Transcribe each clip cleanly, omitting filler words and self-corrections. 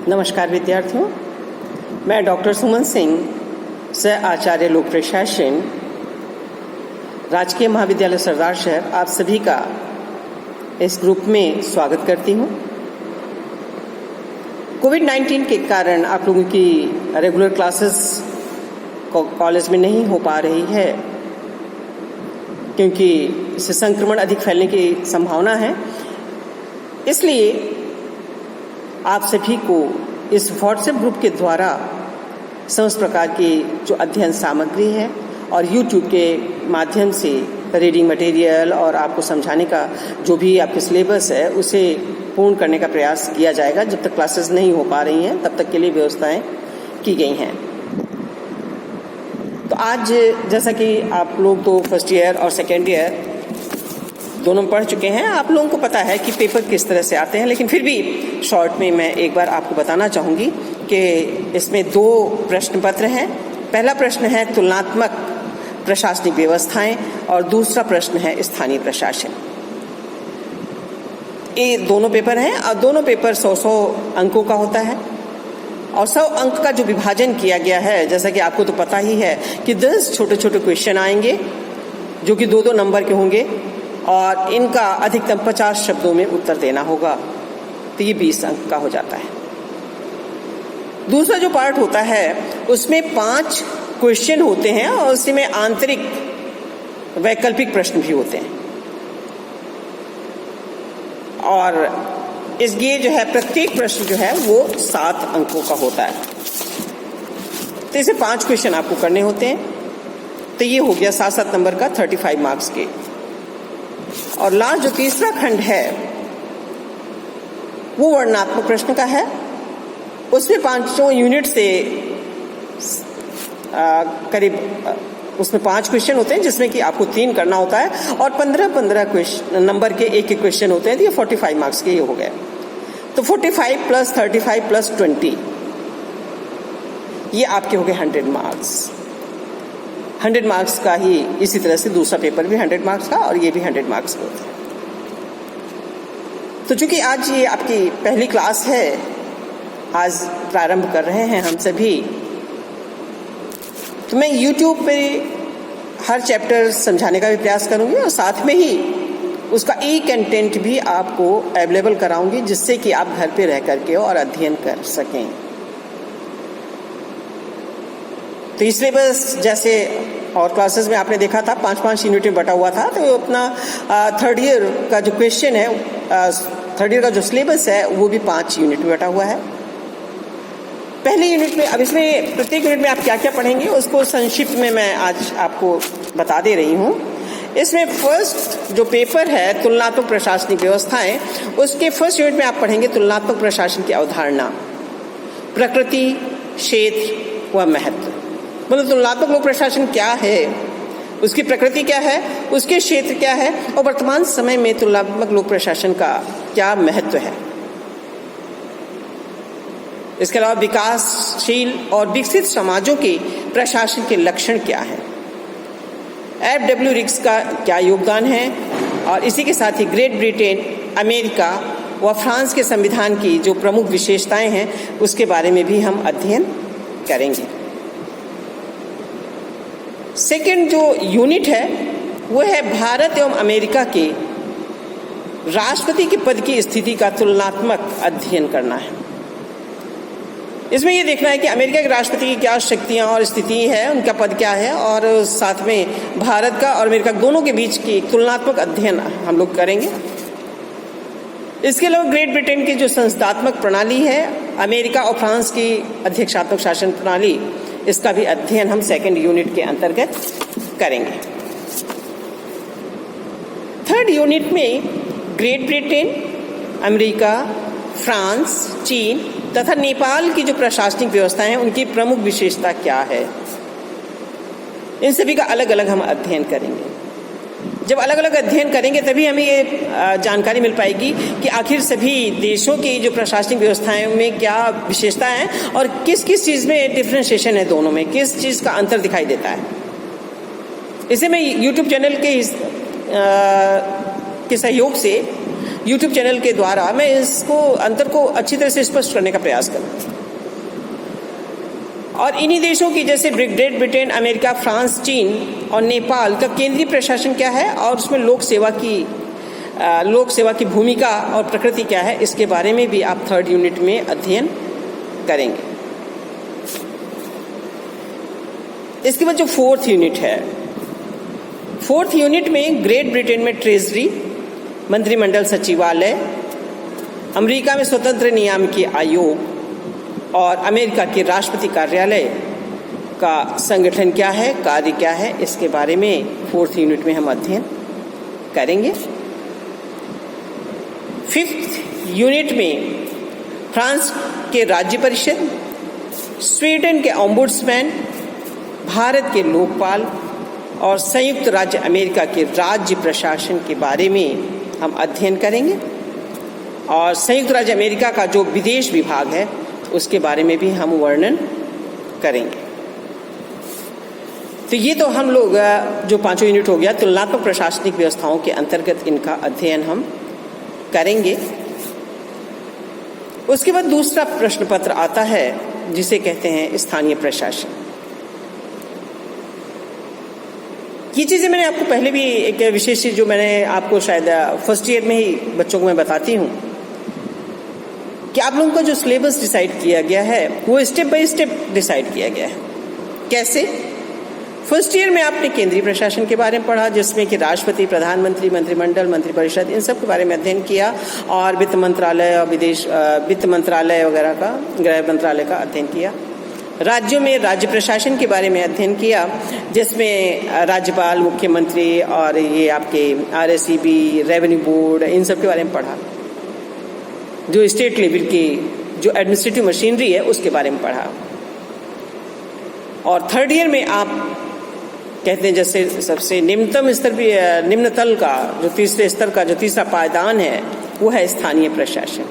नमस्कार विद्यार्थियों, मैं डॉक्टर सुमन सिंह, सह आचार्य लोक प्रशासन, राजकीय महाविद्यालय सरदार शहर, आप सभी का इस ग्रुप में स्वागत करती हूँ। कोविड-19 के कारण आप लोगों की रेगुलर क्लासेस कॉलेज में नहीं हो पा रही है, क्योंकि इससे संक्रमण अधिक फैलने की संभावना है। इसलिए आप सभी को इस व्हाट्सएप ग्रुप के द्वारा समस्त प्रकार की जो अध्ययन सामग्री है और यूट्यूब के माध्यम से रीडिंग मटेरियल और आपको समझाने का जो भी आपके सिलेबस है उसे पूर्ण करने का प्रयास किया जाएगा। जब तक क्लासेस नहीं हो पा रही हैं तब तक के लिए व्यवस्थाएं की गई हैं। तो आज जैसा कि आप लोग तो फर्स्ट ईयर और सेकेंड ईयर दोनों पढ़ चुके हैं, आप लोगों को पता है कि पेपर किस तरह से आते हैं, लेकिन फिर भी शॉर्ट में मैं एक बार आपको बताना चाहूँगी कि इसमें 2 प्रश्न पत्र हैं। पहला प्रश्न है तुलनात्मक प्रशासनिक व्यवस्थाएं और दूसरा प्रश्न है स्थानीय प्रशासन। ये दोनों पेपर हैं और दोनों पेपर 100 अंकों का होता है और 100 अंक का जो विभाजन किया गया है, जैसा कि आपको तो पता ही है कि 10 छोटे छोटे क्वेश्चन आएंगे जो कि 2-2 नंबर के होंगे और इनका अधिकतम 50 शब्दों में उत्तर देना होगा, तो ये 20 अंक का हो जाता है। दूसरा जो पार्ट होता है उसमें 5 क्वेश्चन होते हैं और उसी में आंतरिक वैकल्पिक प्रश्न भी होते हैं और ये जो है प्रत्येक प्रश्न जो है वो 7 अंकों का होता है। तो इसे 5 क्वेश्चन आपको करने होते हैं, तो ये हो गया 7-7 नंबर का 35 मार्क्स के। और लास्ट जो तीसरा खंड है वो वर्णनात्मक प्रश्न का है। उसमें 5 यूनिट से करीब उसमें 5 क्वेश्चन होते हैं, जिसमें कि आपको 3 करना होता है और 15-15 नंबर के एक क्वेश्चन होते हैं। तो ये 45 मार्क्स के ये हो गए। तो 45 + 35 + 20 ये आपके हो गए 100 मार्क्स। 100 मार्क्स का ही इसी तरह से दूसरा पेपर भी 100 मार्क्स का और ये भी 100 मार्क्स का होता है। तो चूंकि आज ये आपकी पहली क्लास है, आज प्रारंभ कर रहे हैं हम सभी, तो मैं YouTube पे हर चैप्टर समझाने का भी प्रयास करूंगी और साथ में ही उसका कंटेंट भी आपको अवेलेबल कराऊंगी, जिससे कि आप घर पे रह करके और अध्ययन कर सकें। तो इस सिलेबस जैसे और क्लासेस में आपने देखा था 5-5 यूनिट में बटा हुआ था, तो अपना थर्ड ईयर का जो क्वेश्चन है, थर्ड ईयर का जो सिलेबस है वो भी 5 यूनिट में बटा हुआ है। पहले यूनिट में, अब इसमें प्रत्येक यूनिट में आप क्या क्या पढ़ेंगे उसको संक्षिप्त में मैं आज आपको बता दे रही हूँ। इसमें फर्स्ट जो पेपर है तुलनात्मक प्रशासनिक व्यवस्थाएं, उसके फर्स्ट यूनिट में आप पढ़ेंगे तुलनात्मक प्रशासन की अवधारणा, प्रकृति, क्षेत्र व महत्व। मतलब तुलनात्मक लोक प्रशासन क्या है, उसकी प्रकृति क्या है, उसके क्षेत्र क्या है और वर्तमान समय में तुलनात्मक लोक प्रशासन का क्या महत्व है। इसके अलावा विकासशील और विकसित समाजों के प्रशासन के लक्षण क्या हैं, FW रिग्स का क्या योगदान है और इसी के साथ ही ग्रेट ब्रिटेन, अमेरिका व फ्रांस के संविधान की जो प्रमुख विशेषताएं हैं उसके बारे में भी हम अध्ययन करेंगे। सेकेंड जो यूनिट है वो है भारत एवं अमेरिका के राष्ट्रपति के पद की स्थिति का तुलनात्मक अध्ययन करना है। इसमें ये देखना है कि अमेरिका के राष्ट्रपति की क्या शक्तियां और स्थिति है, उनका पद क्या है, और साथ में भारत का और अमेरिका दोनों के बीच की तुलनात्मक अध्ययन हम लोग करेंगे। इसके अलावा ग्रेट ब्रिटेन की जो संस्थात्मक प्रणाली है, अमेरिका और फ्रांस की अध्यक्षात्मक शासन प्रणाली, इसका भी अध्ययन हम सेकेंड यूनिट के अंतर्गत करेंगे। थर्ड यूनिट में ग्रेट ब्रिटेन, अमेरिका, फ्रांस, चीन तथा नेपाल की जो प्रशासनिक व्यवस्थाएं हैं उनकी प्रमुख विशेषता क्या है, इन सभी का अलग अलग हम अध्ययन करेंगे। जब अलग अलग अध्ययन करेंगे तभी हमें ये जानकारी मिल पाएगी कि आखिर सभी देशों की जो प्रशासनिक व्यवस्थाएं में क्या विशेषता है और किस किस चीज़ में डिफरेंशिएशन है, दोनों में किस चीज़ का अंतर दिखाई देता है। इसे मैं YouTube चैनल के सहयोग से YouTube चैनल के द्वारा मैं इसको अंतर को अच्छी तरह से स्पष्ट करने का प्रयास करूँगा। और इन्हीं देशों की जैसे ग्रेट ब्रिटेन, अमेरिका, फ्रांस, चीन और नेपाल का केंद्रीय प्रशासन क्या है और उसमें लोक सेवा की भूमिका और प्रकृति क्या है, इसके बारे में भी आप 3rd यूनिट में अध्ययन करेंगे। इसके बाद जो 4th यूनिट है, 4th यूनिट में ग्रेट ब्रिटेन में ट्रेजरी, मंत्रिमंडल सचिवालय, अमेरिका में स्वतंत्र नियामकीय आयोग और अमेरिका के राष्ट्रपति कार्यालय का संगठन क्या है, कार्य क्या है, इसके बारे में 4th यूनिट में हम अध्ययन करेंगे। 5th यूनिट में फ्रांस के राज्य परिषद, स्वीडन के ओम्बुड्समैन, भारत के लोकपाल और संयुक्त राज्य अमेरिका के राज्य प्रशासन के बारे में हम अध्ययन करेंगे। और संयुक्त राज्य अमेरिका का जो विदेश विभाग है उसके बारे में भी हम वर्णन करेंगे। तो ये तो हम लोग जो 5 यूनिट हो गया, तुलनात्मक प्रशासनिक व्यवस्थाओं के अंतर्गत इनका अध्ययन हम करेंगे। उसके बाद दूसरा प्रश्न पत्र आता है जिसे कहते हैं स्थानीय प्रशासन। ये चीज़ें मैंने आपको पहले भी एक विशेष चीज़ जो मैंने आपको शायद फर्स्ट ईयर में ही बच्चों को मैं बताती हूँ कि आप लोगों का जो सिलेबस डिसाइड किया गया है वो स्टेप बाय स्टेप डिसाइड किया गया है। कैसे? फर्स्ट ईयर में आपने केंद्रीय प्रशासन के बारे में पढ़ा, जिसमें कि राष्ट्रपति, प्रधानमंत्री, मंत्रिमंडल, मंत्रिपरिषद, इन सब के बारे में अध्ययन किया और वित्त मंत्रालय और वित्त मंत्रालय वगैरह का, गृह मंत्रालय का अध्ययन किया। राज्यों में राज्य प्रशासन के बारे में अध्ययन किया, जिसमें राज्यपाल, मुख्यमंत्री और ये आपके RSEB, रेवेन्यू बोर्ड, इन सब के बारे में पढ़ा। जो स्टेट लेवल की जो एडमिनिस्ट्रेटिव मशीनरी है उसके बारे में पढ़ा। और 3rd ईयर में आप कहते हैं जैसे सबसे निम्नतम स्तर भी, निम्न तल का जो तीसरे स्तर का जो तीसरा पायदान है वो है स्थानीय प्रशासन।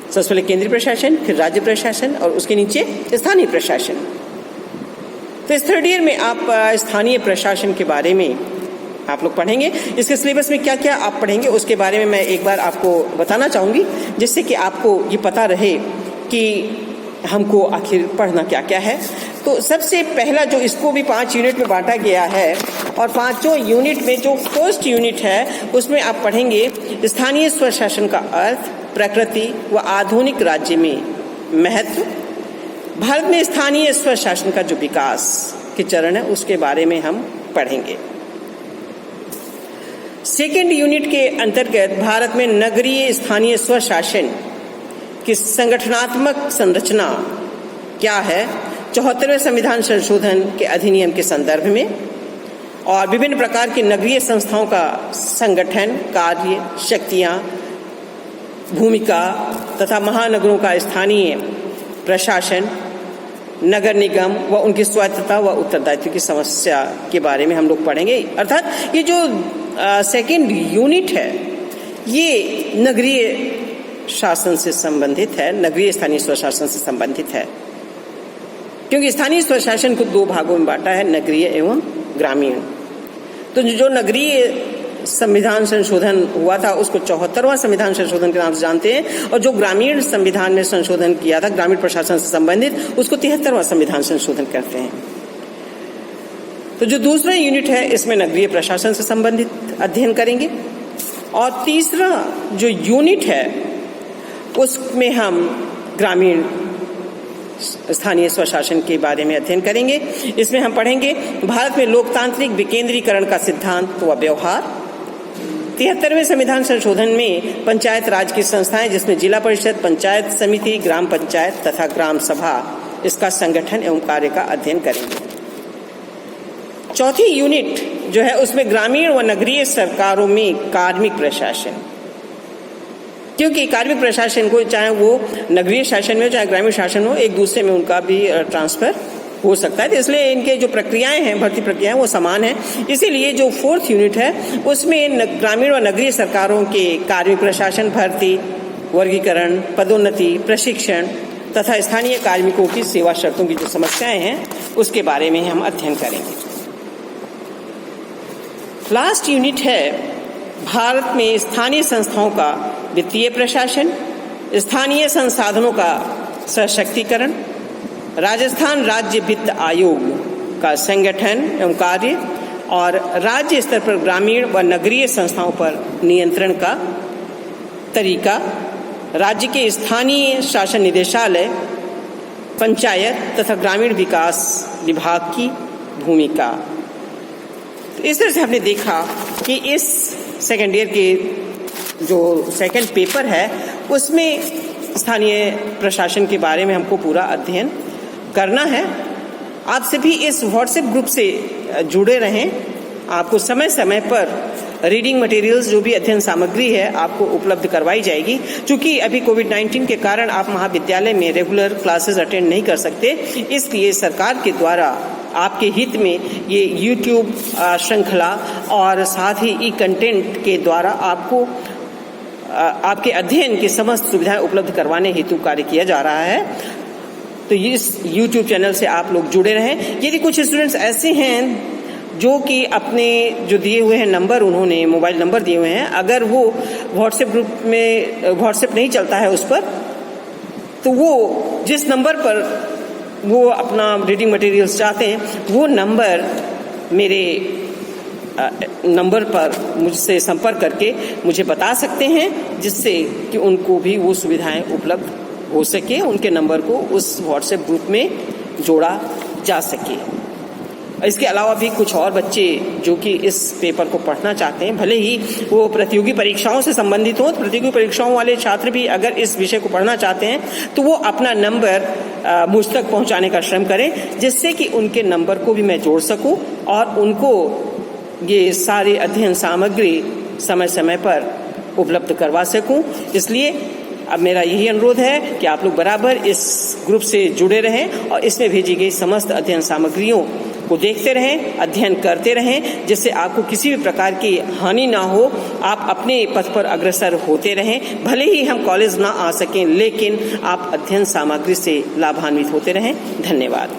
सबसे पहले केंद्रीय प्रशासन, फिर राज्य प्रशासन और उसके नीचे स्थानीय प्रशासन। तो इस 3rd ईयर में आप स्थानीय प्रशासन के बारे में आप लोग पढ़ेंगे। इसके सिलेबस में क्या क्या आप पढ़ेंगे उसके बारे में मैं एक बार आपको बताना चाहूँगी, जिससे कि आपको ये पता रहे कि हमको आखिर पढ़ना क्या क्या है। तो सबसे पहला जो इसको भी 5 यूनिट में बांटा गया है और 5 यूनिट में जो फर्स्ट यूनिट है उसमें आप पढ़ेंगे स्थानीय स्वशासन का अर्थ, प्रकृति व आधुनिक राज्य में महत्व, भारत में स्थानीय स्वशासन का जो विकास के चरण है उसके बारे में हम पढ़ेंगे। 2nd यूनिट के अंतर्गत भारत में नगरीय स्थानीय स्वशासन की संगठनात्मक संरचना क्या है, 74वें संविधान संशोधन के अधिनियम के संदर्भ में, और विभिन्न प्रकार की नगरीय संस्थाओं का संगठन, कार्य, शक्तियां, भूमिका तथा महानगरों का स्थानीय प्रशासन, नगर निगम व उनकी स्वायत्तता व उत्तरदायित्व की समस्या के बारे में हम लोग पढ़ेंगे। अर्थात ये जो 2nd यूनिट है ये नगरीय शासन से संबंधित है, नगरीय स्थानीय स्वशासन से संबंधित है, क्योंकि स्थानीय स्वशासन को 2 भागों में बांटा है, नगरीय एवं ग्रामीण। तो जो नगरीय संविधान संशोधन हुआ था उसको 74वां संविधान संशोधन के नाम से जानते हैं, और जो ग्रामीण संविधान में संशोधन किया था ग्रामीण प्रशासन से संबंधित उसको 73वां संविधान संशोधन करते हैं। तो जो दूसरा यूनिट है इसमें नगरीय प्रशासन से संबंधित अध्ययन करेंगे, और तीसरा जो यूनिट है उसमें हम ग्रामीण स्थानीय स्वशासन के बारे में अध्ययन करेंगे। इसमें हम पढ़ेंगे भारत में लोकतांत्रिक विकेंद्रीकरण का सिद्धांत व व्यवहार, 73वें संविधान संशोधन में पंचायत राज की संस्थाएं जिसमें जिला परिषद, पंचायत समिति, ग्राम पंचायत तथा ग्राम सभा, इसका संगठन एवं कार्य का अध्ययन करेंगे। 4थी यूनिट जो है उसमें ग्रामीण व नगरीय सरकारों में कार्मिक प्रशासन, क्योंकि कार्मिक प्रशासन को चाहे वो नगरीय शासन में हो चाहे ग्रामीण शासन हो, एक दूसरे में उनका भी ट्रांसफर हो सकता है। तो इसलिए इनके जो प्रक्रियाएं हैं, भर्ती प्रक्रियाएं वो समान हैं। इसीलिए जो 4th यूनिट है उसमें ग्रामीण व नगरीय सरकारों के कार्मिक प्रशासन, भर्ती, वर्गीकरण, पदोन्नति, प्रशिक्षण तथा स्थानीय कार्मिकों की सेवा शर्तों की जो समस्याएं हैं उसके बारे में हम अध्ययन करेंगे। लास्ट यूनिट है भारत में स्थानीय संस्थाओं का वित्तीय प्रशासन, स्थानीय संसाधनों का सशक्तिकरण, राजस्थान राज्य वित्त आयोग का संगठन एवं कार्य और राज्य स्तर पर ग्रामीण व नगरीय संस्थाओं पर नियंत्रण का तरीका, राज्य के स्थानीय शासन निदेशालय, पंचायत तथा ग्रामीण विकास विभाग की भूमिका। तो इस तरह से हमने देखा कि इस सेकेंड ईयर के जो सेकेंड पेपर है उसमें स्थानीय प्रशासन के बारे में हमको पूरा अध्ययन करना है। आप सभी इस व्हाट्सएप ग्रुप से जुड़े रहें। आपको समय समय पर रीडिंग मटेरियल्स जो भी अध्ययन सामग्री है आपको उपलब्ध करवाई जाएगी। क्योंकि अभी कोविड-19 के कारण आप महाविद्यालय में रेगुलर क्लासेस अटेंड नहीं कर सकते, इसलिए सरकार के द्वारा आपके हित में ये यूट्यूब श्रृंखला और साथ ही ई कंटेंट के द्वारा आपको आपके अध्ययन की समस्त सुविधाएं उपलब्ध करवाने हेतु कार्य किया जा रहा है। तो इस YouTube चैनल से आप लोग जुड़े रहें। यदि कुछ स्टूडेंट्स ऐसे हैं जो कि अपने जो दिए हुए हैं नंबर, उन्होंने मोबाइल नंबर दिए हुए हैं, अगर वो व्हाट्सएप ग्रुप में व्हाट्सएप नहीं चलता है उस पर, तो वो जिस नंबर पर वो अपना रीडिंग मटेरियल्स चाहते हैं वो नंबर मेरे नंबर पर मुझसे संपर्क करके मुझे बता सकते हैं, जिससे कि उनको भी वो सुविधाएं उपलब्ध हो सके, उनके नंबर को उस व्हाट्सएप ग्रुप में जोड़ा जा सके। इसके अलावा भी कुछ और बच्चे जो कि इस पेपर को पढ़ना चाहते हैं, भले ही वो प्रतियोगी परीक्षाओं से संबंधित हों, तो प्रतियोगी परीक्षाओं वाले छात्र भी अगर इस विषय को पढ़ना चाहते हैं तो वो अपना नंबर मुझ तक पहुंचाने का श्रम करें, जिससे कि उनके नंबर को भी मैं जोड़ सकूं और उनको ये सारी अध्ययन सामग्री समय समय पर उपलब्ध करवा सकूं। इसलिए अब मेरा यही अनुरोध है कि आप लोग बराबर इस ग्रुप से जुड़े रहें और इसमें भेजी गई समस्त अध्ययन सामग्रियों को देखते रहें, अध्ययन करते रहें, जिससे आपको किसी भी प्रकार की हानि ना हो, आप अपने पथ पर अग्रसर होते रहें। भले ही हम कॉलेज ना आ सकें, लेकिन आप अध्ययन सामग्री से लाभान्वित होते रहें। धन्यवाद।